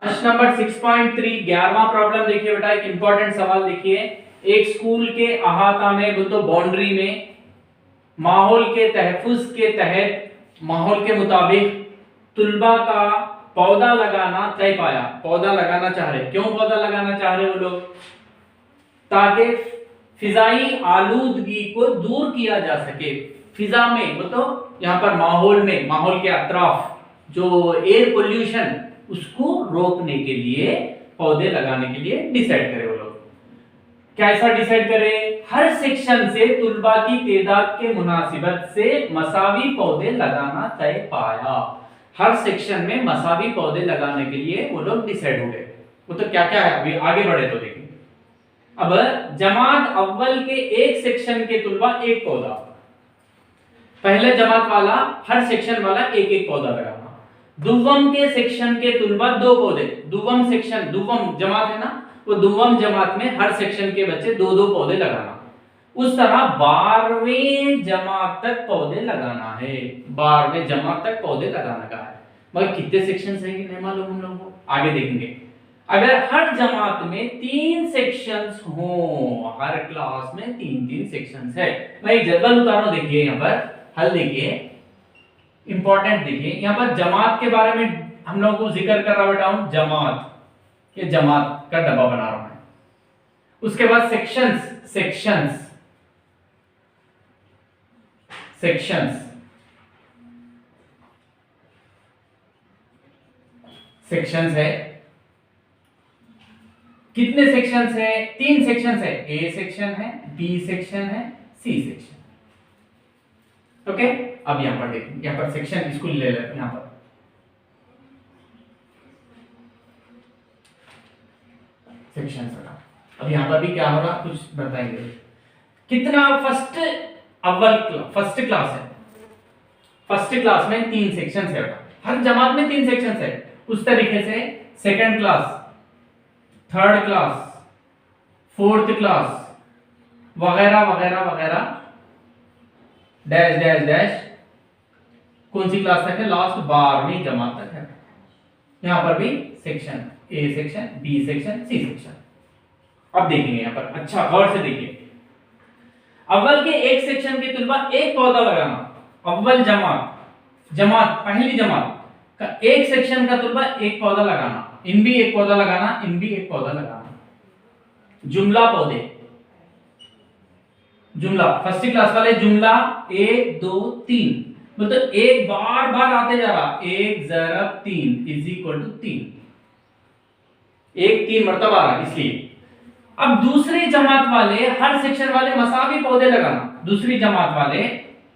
प्रश्न number 6.3 11वां problem देखिए बेटा। एक इंपॉर्टेंट सवाल देखिए। एक स्कूल के अहाता में तो बाउंड्री में माहौल के तहफ्फुज के तहत माहौल के मुताबिक तुलबा का पौधा लगाना तय पाया। पौधा लगाना चाह रहे। क्यों पौधा लगाना चाह रहे वो लोग? ताकि फिजाई आलूदगी को दूर किया जा सके। फिजा में मतलब यहाँ पर माहौल में, माहौल के अतराफ जो एयर पोल्यूशन, उसको रोकने के लिए पौधे लगाने के लिए डिसाइड करे वो लोग। कैसा डिसाइड करे? हर सेक्शन से तुलबा की तादाद के मुनासिबत से मसावी पौधे लगाना तय पाया। हर सेक्शन में मसावी पौधे लगाने के लिए वो लोग डिसाइड हो गए। वो तो क्या क्या है, अभी आगे बढ़े तो देखेंगे। अब जमात अव्वल के एक सेक्शन के तुलबा एक पौधा, पहले जमात वाला हर सेक्शन वाला एक एक पौधा लगाना। दुव्वम के सेक्शन के तुलबा दो पौधे। दुव्वम सेक्शन, दुव्वम जमात है ना, वो दुव्वम जमात में हर सेक्शन के बच्चे दो दो पौधे लगाना। उस तरह 12वीं जमात तक पौधे लगाना है। 12वीं जमात तक पौधे लगाना का है। मगर कितने सेक्शन है नहीं मालूम हम लोगों को, आगे देखेंगे। अगर हर जमात में 3 सेक्शंस हो, हर क्लास में 3-3 सेक्शंस है। मैं एक जदवल उतारो, देखिए यहाँ पर हल देखिए, इंपॉर्टेंट देखिए। यहाँ पर जमात के बारे में हम लोगों को जिक्र कर रहा बेटा हूं। जमात, ये जमात का डब्बा बना रहा हूं मैं। उसके बाद सेक्शंस, सेक्शंस, सेक्शंस, सेक्शंस है। कितने सेक्शंस है? 3 सेक्शंस है। ए सेक्शन है, बी सेक्शन है, सी सेक्शन। ओके, अब यहां पर देखिए, यहां पर सेक्शन इसको ले लेते हैं। यहां पर सेक्शन रखा। अब यहां पर भी क्या हो रहा कुछ बताएंगे। कितना फर्स्ट फर्स्ट क्लास है। फर्स्ट क्लास में 3 सेक्शंस है, हर जमात में 3 सेक्शंस है। उस तरीके से second class, third class, fourth class वगैरह वगैरह वगैरह डैश डैश डैश, कौन सी क्लास तक है? लास्ट 12वीं जमात तक है। यहां पर भी section, A section, B section, C section. अब देखेंगे यहां पर, अच्छा गौर से देखिए। अव्वल के एक सेक्शन के तुलबा एक पौधा लगाना। अव्वल जमात, जमात पहली जमात का एक सेक्शन का तुलबा एक पौधा लगाना। इन भी एक पौधा लगाना, इन भी एक पौधा लगाना। जुमला पौधे, जुमला फर्स्ट क्लास वाले जुमला 1 2 3, मतलब एक बार बार आते जा रहा। 1 ज़रब 3 इज इक्वल टू 3, एक 3 मरतबा आ रहा, इसलिए। अब दूसरी जमात वाले हर सेक्शन वाले मसावी पौधे लगाना। दूसरी जमात वाले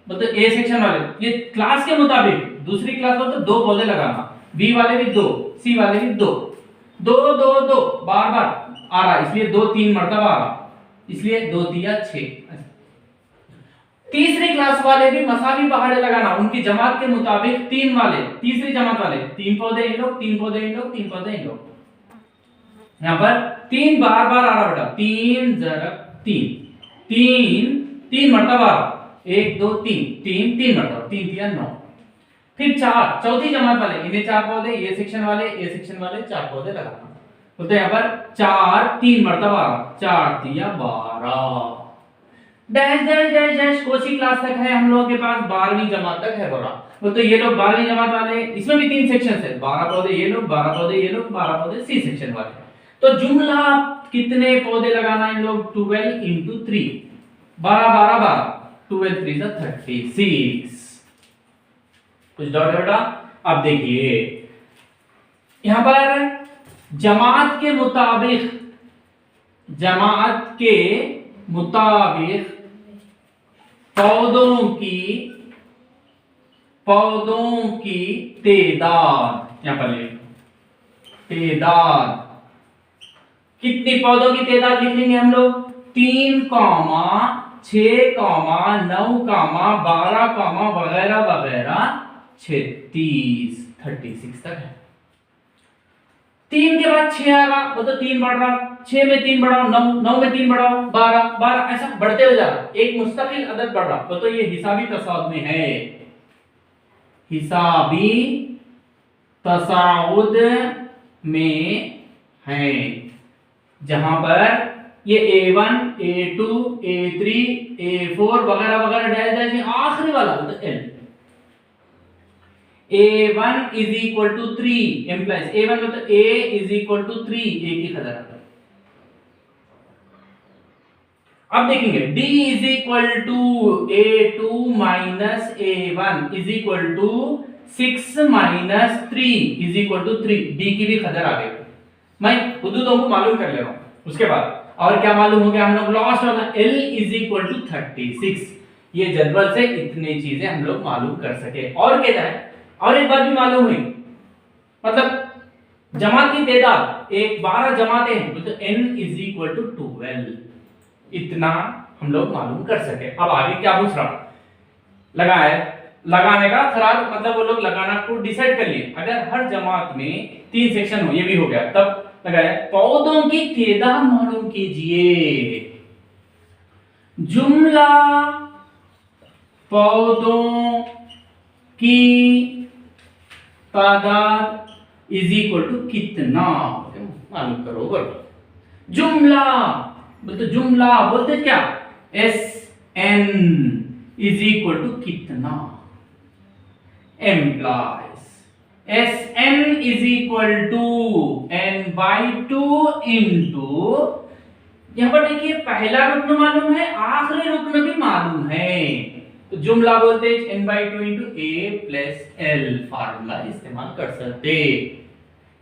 मतलब ए सेक्शन वाले, ये क्लास के मुताबिक दूसरी क्लास वाले तो 2 पौधे लगाना। बी वाले भी 2, सी वाले भी 2, 2 2 2 बार बार आ रहा, इसलिए 2 3 मरतबा आ रहा, इसलिए 2 3 6। तीसरी क्लास वाले भी मसावी पहाड़े लगाना। उनकी जमात के मुताबिक 3 वाले, तीसरी जमात वाले 3 पौधे इन लोग, 3 पौधे इन लोग, 3 पौधे इन लोग। यहां पर 3 बार बार आ रहा बेटा। 3 ज़रब 3, 3 3 मरतबा आ रहा। 1 2 3 3 3 मरतबा, 3 3 9। फिर 4 चौथी जमात वाले, इन्हें 4 पौधे, ये सेक्शन वाले, ए सेक्शन वाले 4 पौधे लगाना। तो यहाँ पर 4 3 मरतबा आ रहा। 4 3 12 dash dash dash dash. Kosi class तक है हम लोगों के पास, 12वीं जमात तक है बोला। तो ये लोग 12वीं जमात वाले, इसमें भी 3 सेक्शन है। 12 पौधे ये लोग, 12 पौधे ये लोग, 12 पौधे सी सेक्शन वाले। तो जुमला कितने पौधे लगाना इन लोग? 12 इंटू 3, 12 12 12, 12 3 36। कुछ डाउट है बेटा? अब देखिए यहां पर जमात के मुताबिक, जमात के मुताबिक पौधों की तादाद, यहां पर ले तादाद, कितनी पौधों की तादाद लिख लेंगे हम लोग? 3, 6, 9, 12, वगैरह वगैरह 36 तक है। 3 के बाद 6 आ रहा, वो तो 3 बढ़ रहा, 6 में 3 बढ़ाओ 9, 9 में 3 बढ़ाओ 12, 12 ऐसा बढ़ते हुए जा रहा, एक मुस्तकिल अदद बढ़ रहा। तो ये हिसाबी तसाउद में है। हिसाबी तसाउद में है, जहां पर ये A1, A2, A3, A4 वगैरह वगैरह डैश डैश, ये आखिरी वाला मतलब L। A1 is equal to 3 implies A1 मतलब A is equal to 3, A की कदर आता है। अब देखेंगे D is equal to A2 minus A1 is equal to 6 minus 3 is equal to 3। D की भी कदर आ गई, मैं हदूदों को मालूम कर ले रहा हूं। उसके बाद और क्या मालूम हो गया हम लोग, लास्ट वाला L इज इक्वल टू 36। ये जदवल से इतनी चीजें हम लोग मालूम कर सके। और कहता है और एक बात भी मालूम हुई, मतलब जमात की तादाद एक 12 जमातें हैं तो n इज इक्वल टू 12, इतना हम लोग मालूम कर सके। अब आगे क्या पूछ रहा लगाए, लगाने का खराब मतलब वो लोग लगाना को डिसाइड कर लिए। अगर हर जमात में 3 सेक्शन हो, ये भी हो गया, तब लगाए पौधों की तादाद मालूम कीजिए। जुमला पौधों की तादाद इज इक्वल टू कितना, मालूम करो। बराबर जुमला बोलते, जुमला बोलते क्या, SN इज इक्वल टू कितना, implies SN is equal to N/2 into, यहां पर देखिए पहला रुकन मालूम है, आखिरी रुकन भी मालूम है, तो जुमला बोलते हैं N/2 into A plus L, formula इस्तेमाल कर सकते।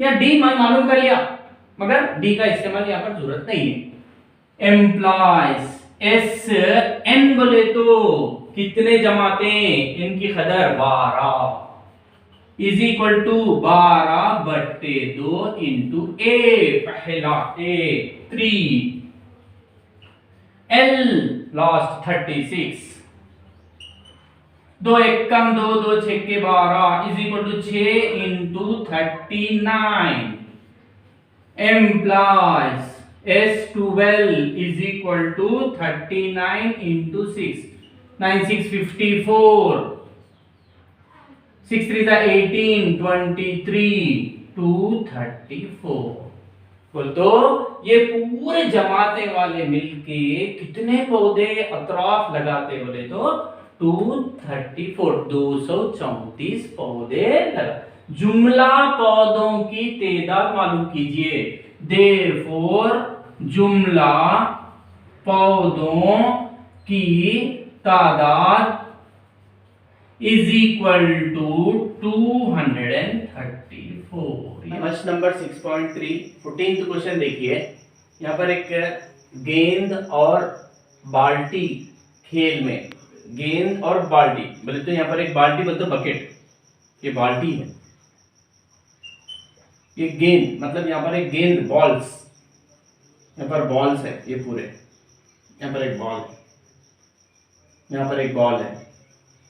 या D मैं मालूम कर लिया, मगर D का इस्तेमाल यहां पर जरूरत नहीं है। एम्प्लॉयज SN बोले तो कितने जमातें, इनकी कदर 12 is equal to 12/2 into A पहला A 3, L लास्ट 36, 2 एकम 2, 2 छक्के 12 is equal to 6 into 39। Implies S12 is equal to 39 into 6, 9 6 54, 6 3 18, 23 2 34। बोल तो ये पूरे जमाते वाले मिलके कितने पौधे अतराफ लगाते बोले तो 234, 234 पौधे लगा। जुमला पौधों की तादाद मालूम कीजिए। Therefore जुमला पौधों की तादाद इज इक्वल टू 234। प्रश्न नंबर 6.3 14th क्वेश्चन देखिए। यहाँ पर एक गेंद और बाल्टी खेल में, गेंद और बाल्टी बोले तो यहाँ पर एक बाल्टी बोलते बकेट, ये बाल्टी है, ये गेंद मतलब यहाँ पर एक गेंद बॉल्स, यहाँ पर बॉल्स है ये पूरे, यहाँ पर एक बॉल है, यहाँ पर एक बॉल है,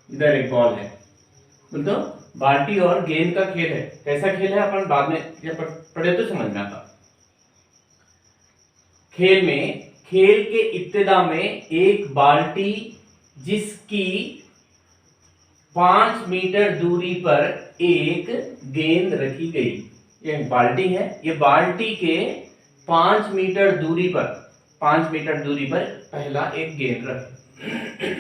इधर एक बॉल है। बोल तो बाल्टी और गेंद का खेल है। कैसा खेल है अपन बाद में पढ़े तो समझ में आता। खेल में, खेल के इब्तिदा में एक बाल्टी जिसकी 5 मीटर दूरी पर एक गेंद रखी गई, ये बाल्टी है, ये बाल्टी के 5 मीटर दूरी पर, 5 मीटर दूरी पर पहला एक गेंद रखे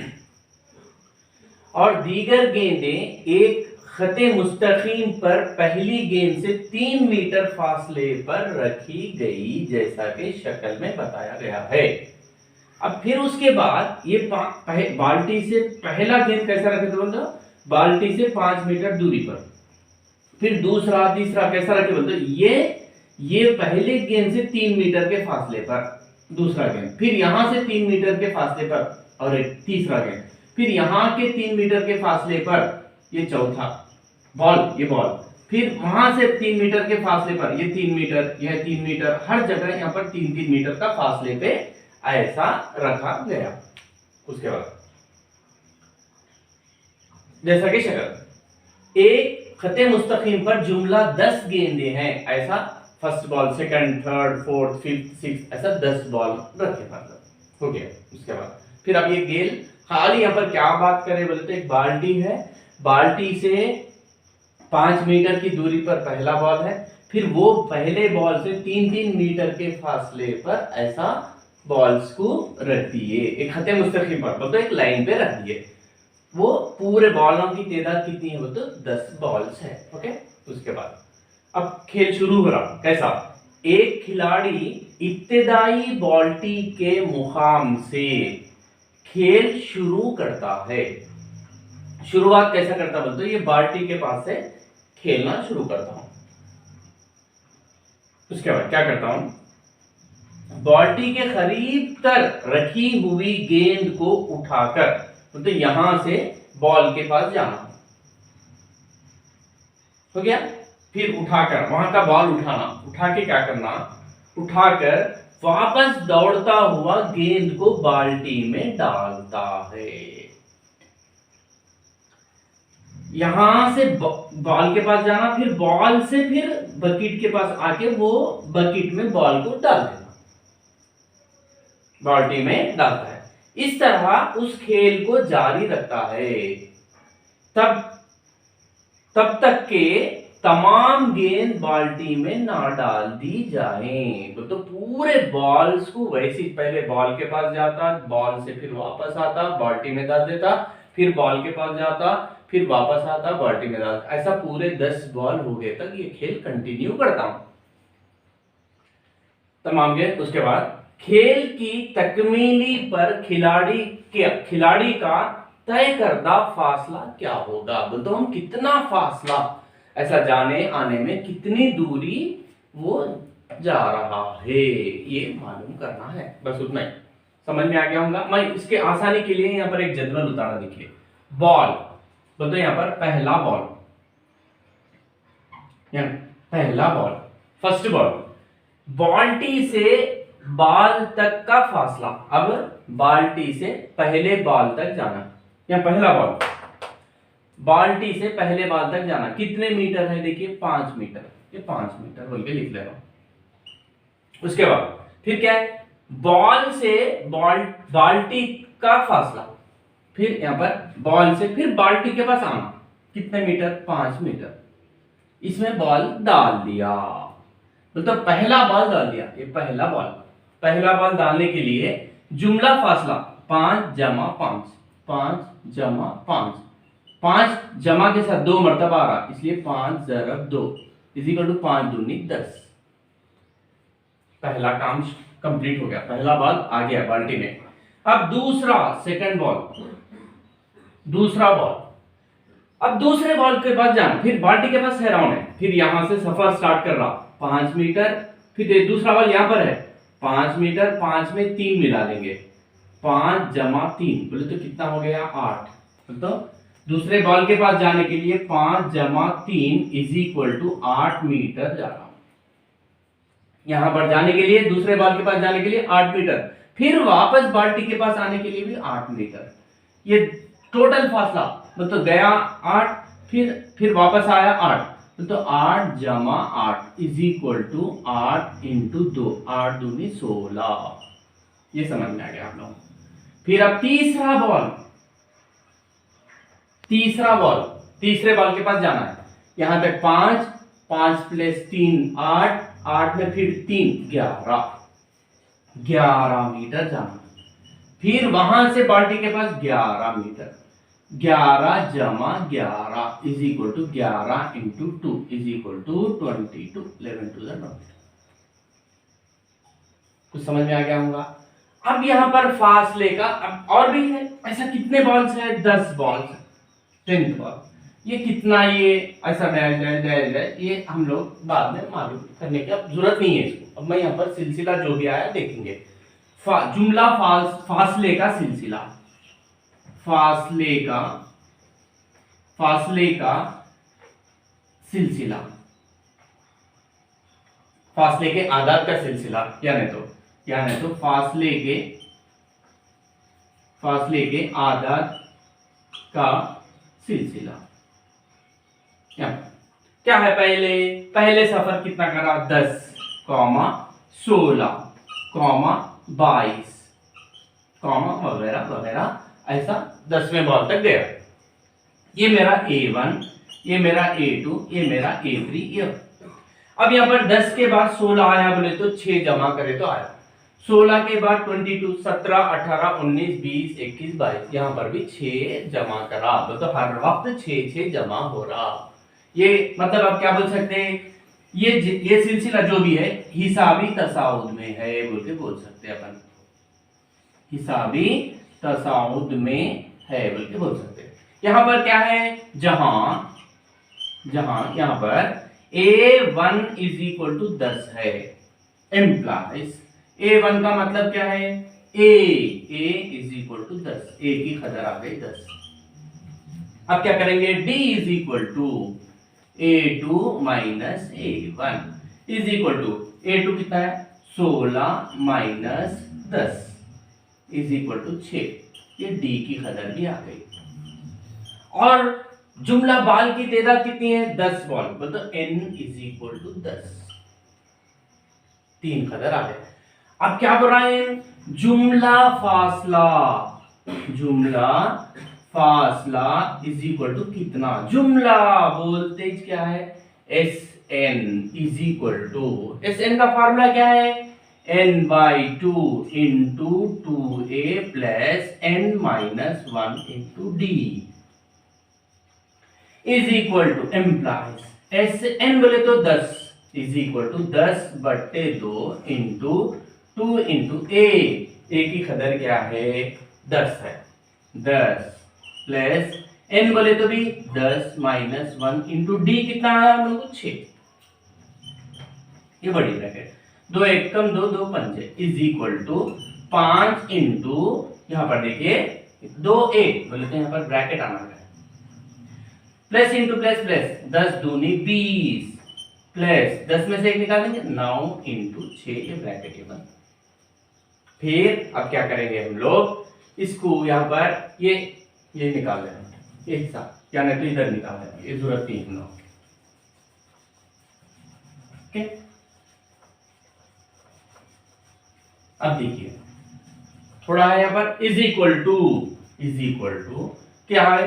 और दीगर गेंदें एक खते मुस्तकीम पर पहली गेंद से 3 मीटर फासले पर रखी गई, जैसा कि शक्ल में बताया गया है। अब फिर उसके बाद ये बाल्टी से पहला गेंद कैसा रखे तो बोलते, बाल्टी से 5 मीटर दूरी पर, फिर दूसरा तीसरा कैसा रखे बोलते, ये पहले गेंद से 3 मीटर के फासले पर दूसरा गेंद, फिर यहां से 3 मीटर के फासले पर और एक तीसरा गेंद, फिर यहां के 3 मीटर के फासले पर ये चौथा बॉल, ये बॉल, फिर वहां से 3 मीटर के फासले पर ये 3 मीटर, यह 3 मीटर, हर जगह यहाँ पर 3-3 मीटर का फासले पे ऐसा रखा गया। उसके बाद जैसा कि शक्ल, एक खते मुस्तकीम पर जुमला 10 गेंदे हैं, ऐसा first ball, second, third, fourth, fifth, sixth, ऐसा 10 बॉल रखे, मतलब हो गया। उसके बाद फिर अब ये गेंद खाली, यहाँ पर क्या बात करें बोले तो एक बाल्टी है, बाल्टी से 5 मीटर की दूरी पर पहला बॉल है, फिर वो पहले बॉल से 3-3 मीटर के फासले पर ऐसा बॉल्स को रख दिए, एक खत्ते मुस्तकीम पर, मतलब एक लाइन पे रख दिए। वो पूरे बॉलों की तादाद कितनी है, वो तो 10 बॉल्स है। ओके, उसके बाद अब खेल शुरू हो रहा। कैसा, एक खिलाड़ी इब्तिदाई बॉल्टी के मुकाम से खेल शुरू करता है। शुरुआत कैसा करता बोलते, ये बाल्टी के पास से खेलना शुरू करता हूं। उसके बाद क्या करता हूं, बाल्टी के करीब तर रखी हुई गेंद को उठाकर, तो यहां से बॉल के पास जाना हो गया। फिर उठाकर वहां का बॉल उठाना, उठा के क्या करना, उठाकर वापस दौड़ता हुआ गेंद को बाल्टी में डालता है। यहां से बॉल के पास जाना, फिर बॉल से फिर बकेट के पास आके वो बकेट में बॉल को डाल देना, बाल्टी में डालता है। इस तरह उस खेल को जारी रखता है तब तक के तमाम गेंद बाल्टी में ना डाल दी जाएं। तो पूरे बॉल्स को वैसे ही, पहले बॉल के पास जाता, बॉल से फिर वापस आता, बाल्टी में डाल देता, फिर बॉल के पास जाता, फिर वापस आता, बाल्टी में डाल, ऐसा पूरे 10 बॉल हो गए तक ये खेल कंटिन्यू करता हूं। तमाम गेंद। उसके बाद खेल की तकमीली पर खिलाड़ी का तय करदा फासला क्या होगा, बोलते हम कितना फासला, ऐसा जाने आने में कितनी दूरी वो जा रहा है, ये मालूम करना है। बस उतना ही, समझ में आ गया होगा। मैं इसके आसानी के लिए यहाँ पर एक जदवल उतारा, देखिए। बॉल बोलते यहाँ पर पहला बॉल, पहला बॉल, फर्स्ट बॉल, बाल्टी से बॉल तक का फासला। अब बाल्टी से पहले बॉल तक जाना, या पहला बॉल, बाल्टी से पहले बॉल तक जाना कितने मीटर है, देखिए 5 मीटर, ये 5 मीटर बोल के लिख ले रहा हूं। उसके बाद फिर क्या है, बॉल से बाल्टी का फासला, फिर यहां पर बॉल से फिर बाल्टी के पास आना कितने मीटर, 5 मीटर। इसमें बॉल डाल दिया, मतलब पहला बॉल डाल दिया, ये पहला बॉल डालने के लिए जुमला फासला 5 जमा 5, 5 जमा 5, 5 जमा के साथ 2 मरतबा आ रहा, इसलिए 5 ज़रब 2 इक्वल टू 5 दूनी 10। पहला काम कंप्लीट हो गया, पहला बॉल आ गया बाल्टी में। अब दूसरा, सेकंड बॉल, दूसरा बॉल, अब दूसरे बॉल के पास जाना, फिर बाल्टी के पास है राउंड है, फिर यहां से सफर स्टार्ट कर रहा 5 मीटर, फिर दूसरा बॉल यहां पर है 5 मीटर, 5 में 3 मिला देंगे, 5 जमा 3 बोले तो कितना हो गया 8। तो दूसरे बॉल के पास जाने के लिए 5 जमा 3 इज इक्वल टू 8 मीटर जा रहा हूं। यहां पर जाने के लिए, दूसरे बॉल के पास जाने के लिए 8 मीटर, फिर वापस बाल्टी के पास आने के लिए भी 8 मीटर। ये टोटल फासला मतलब गया 8, फिर वापस आया 8, तो 8 जमा 8 इज इक्वल टू 8 इंटू 2, 8 दूनी 16। ये समझ में आ गया आप लोग। फिर अब तीसरा बॉल, तीसरे बॉल के पास जाना है, यहां तक 5, 5 प्लस 3 8, 8 में फिर 3 11 मीटर जाना, फिर वहां से बाल्टी के पास 11 मीटर, 11 जमा 11 is equal to 11 into 2 is equal to 22, 11 to the 9। कुछ समझ में आ गया होगा। अब यहां पर फासले का अब और भी है, ऐसा कितने बॉल्स है, 10 बॉल्स, 10th बॉल, ये कितना, ये ऐसा ये हम लोग बाद में मालूम करने की अब जरूरत नहीं है इसको। अब मैं यहाँ पर सिलसिला जो भी आया देखेंगे। जुमला फासले का सिलसिला, फासले का सिलसिला, फासले के आदाद का सिलसिला, यानी तो फासले के आदाद का सिलसिला। क्या है, पहले सफर कितना करा, 10, 16, 22, वगैरह वगैरह, ऐसा 10वें बॉल तक गया। ये मेरा A1, ये मेरा A2, ये मेरा A3, ये। अब यहाँ पर 10 के बाद 16 आया बोले तो 6 जमा करे तो आया, 16 के बाद 22, 17, 18, 19, 20, 21, 22, यहाँ पर भी 6 जमा करा, तो हर वक्त 6 जमा हो रहा। ये मतलब आप क्या बोल सकते हैं, ये सिलसिला जो भी है हिसाबी तसाउद में है बोल के बोल सकते हैं अपन, हिसाबी तसाउद में है बोल के बोल सकते हैं। यहाँ पर क्या है, जहां यहाँ पर A1 इज इक्वल टू 10 है, एम्प्लाइज A1 का मतलब क्या है, A is equal to 10, A की कदर आ गई 10। अब क्या करेंगे, D is equal to A2 minus A1 is equal to A2 कितना है 16 माइनस 10 इज इक्वल टू 6, ये D की कदर भी आ गई। और जुमला बाल की तादाद कितनी है, 10 बॉल, मतलब N इज इक्वल टू 10, 3 कदर आ गए। अब क्या बोल रहा है, जुमला फासला इज इक्वल टू कितना, जुमला बोलते क्या है, SN is equal to, SN का फार्मूला क्या है, n/2 into 2a plus n minus 1 into d is equal to implies SN बोले तो 10 is equal to 10/2 into 2 into A की कदर क्या है 10 है, 10 प्लस n बोले तो भी 10 माइनस 1 इंटू D कितना आया हम लोग को 6, ये बड़ी ब्रैकेट 2 एकम 2 2 पंजे इज इक्वल टू 5 इंटू यहाँ पर देखिए 2a बोले तो यहाँ पर ब्रैकेट आना है, प्लस इंटू प्लस प्लस 10 दूनी 20 प्लस 10 में से 1 निकालेंगे 9 इंटू 6, ये ब्रैकेट है बंद। फिर अब क्या करेंगे हम लोग, इसको यहाँ पर ये निकाल लेंगे, ये हिसाब या नहीं तो इधर निकाल लेंगे, ये जरूरत नहीं है। ओके, अब देखिए थोड़ा है यहाँ पर इज इक्वल टू क्या है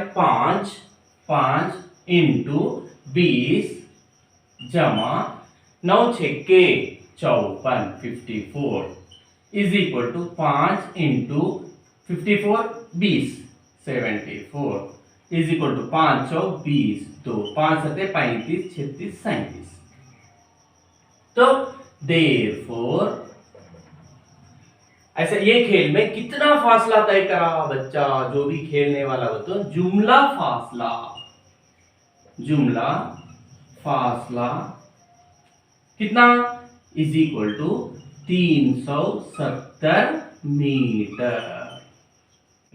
5 इंटू 20 जमा 9 6 54 54 is equal to 5 into 54 20 74 is equal to 5 चौक 20 तो 5 सते 35 36 37। तो देयरफॉर ऐसा ये खेल में कितना फासला तय करा बच्चा, जो भी खेलने वाला हो तो जुमला फासला कितना इज इक्वल टू 370 मीटर।